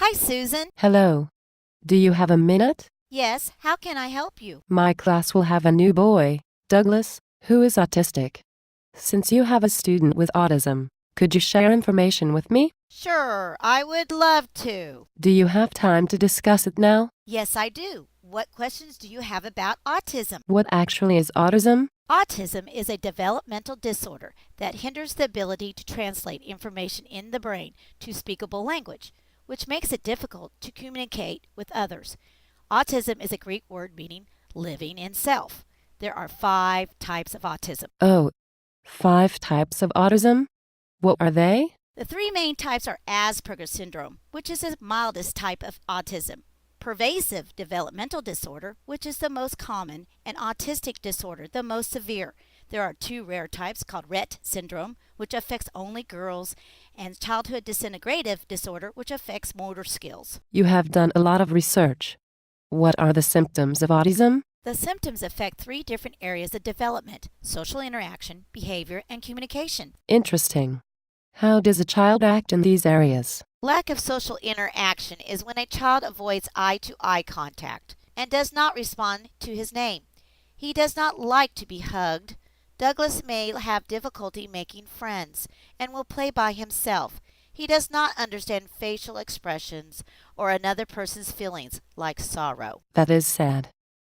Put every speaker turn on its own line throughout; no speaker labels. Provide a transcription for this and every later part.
Hi, Susan.
Hello. Do you have a minute?
Yes, how can I help you?
My class will have a new boy, Douglas, who is autistic. Since you have a student with autism, could you share information with me?
Sure, I would love to.
Do you have time to discuss it now?
Yes, I do. What questions do you have about autism?
What actually is autism?
Autism is a developmental disorder that hinders the ability to translate information in the brain to speakable language, which makes it difficult to communicate with others. Autism is a Greek word meaning living in self. There are 5 types of autism.
Oh, 5 types of autism? What are they?
The 3 main types are Asperger's syndrome, which is the mildest type of autism, pervasive developmental disorder, which is the most common, and autistic disorder, the most severe. There are 2 rare types called Rett syndrome, which affects only girls, and childhood disintegrative disorder, which affects motor skills.
You have done a lot of research. What are the symptoms of autism?
The symptoms affect 3 different areas of development: social interaction, behavior, and communication.
Interesting. How does a child act in these areas?
Lack of social interaction is when a child avoids eye-to-eye contact and does not respond to his name. He does not like to be hugged. Douglas may have difficulty making friends and will play by himself. He does not understand facial expressions or another person's feelings, like sorrow.
That is sad.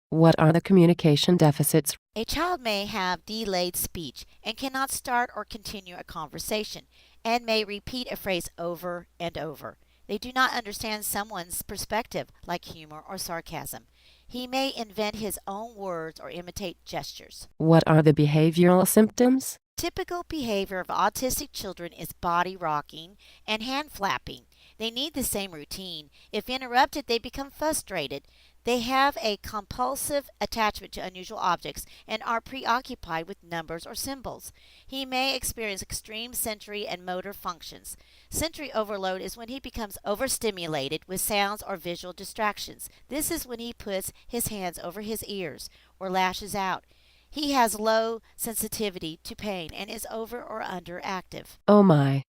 What are the communication deficits?
A child may have delayed speech and cannot start or continue a conversation, and may repeat a phrase over and over. They do not understand someone's perspective, like humor or sarcasm. He may invent his own words or imitate gestures.
What are the behavioral symptoms?
Typical behavior of autistic children is body rocking and hand flapping. They need the same routine. If interrupted, they become frustrated. They have a compulsive attachment to unusual objects and are preoccupied with numbers or symbols. He may experience extreme sensory and motor functions. Sensory overload is when he becomes overstimulated with sounds or visual distractions. This is when he puts his hands over his ears or lashes out. He has low sensitivity to pain and is over or underactive.
Oh my.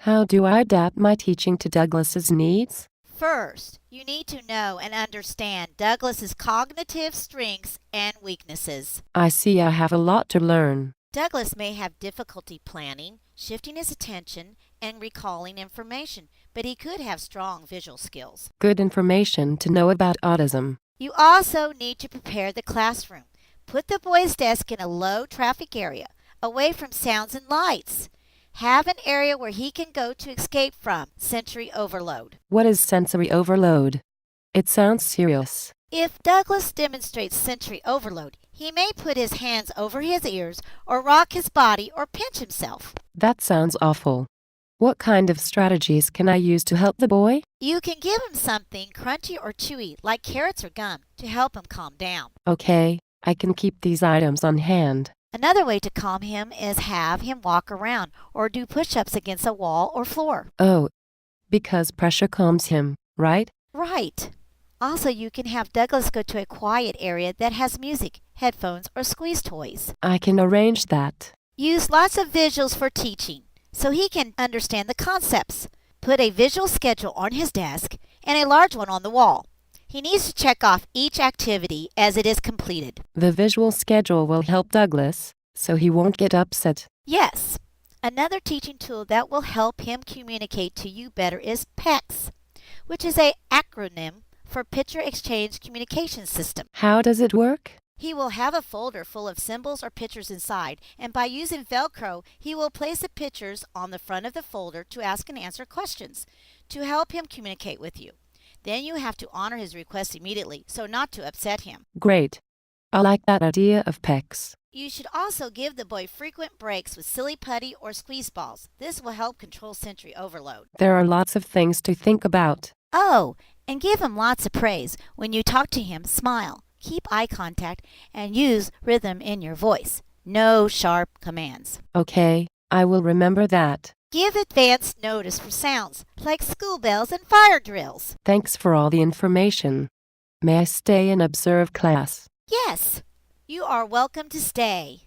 How do I adapt my teaching to Douglas's needs?
First, you need to know and understand Douglas's cognitive strengths and weaknesses.
I see I have a lot to learn.
Douglas may have difficulty planning, shifting his attention, and recalling information, but he could have strong visual skills.
Good information to know about autism.
You also need to prepare the classroom. Put the boy's desk in a low traffic area, away from sounds and lights. Have an area where he can go to escape from sensory overload.
What is sensory overload? It sounds serious.
If Douglas demonstrates sensory overload, he may put his hands over his ears or rock his body or pinch himself.
That sounds awful. What kind of strategies can I use to help the boy?
You can give him something crunchy or chewy, like carrots or gum, to help him calm down.
Okay, I can keep these items on hand.
Another way to calm him is have him walk around or do push-ups against a wall or floor.
Oh, because pressure calms him, right?
Right. Also, you can have Douglas go to a quiet area that has music, headphones, or squeeze toys.
I can arrange that.
Use lots of visuals for teaching so he can understand the concepts. Put a visual schedule on his desk and a large one on the wall. He needs to check off each activity as it is completed.
The visual schedule will help Douglas, so he won't get upset.
Yes. Another teaching tool that will help him communicate to you better is PECS, which is an acronym for Picture Exchange Communication System.
How does it work?
He will have a folder full of symbols or pictures inside, and by using Velcro, he will place the pictures on the front of the folder to ask and answer questions to help him communicate with you. Then you have to honor his request immediately, so not to upset him.
Great. I like that idea of PECS.
You should also give the boy frequent breaks with silly putty or squeeze balls. This will help control sensory overload.
There are lots of things to think about.
Oh, and give him lots of praise. When you talk to him, smile, keep eye contact, and use rhythm in your voice. No sharp commands.
Okay, I will remember that.
Give advance notice for sounds, like school bells and fire drills.
Thanks for all the information. May I stay and observe class?
Yes, you are welcome to stay.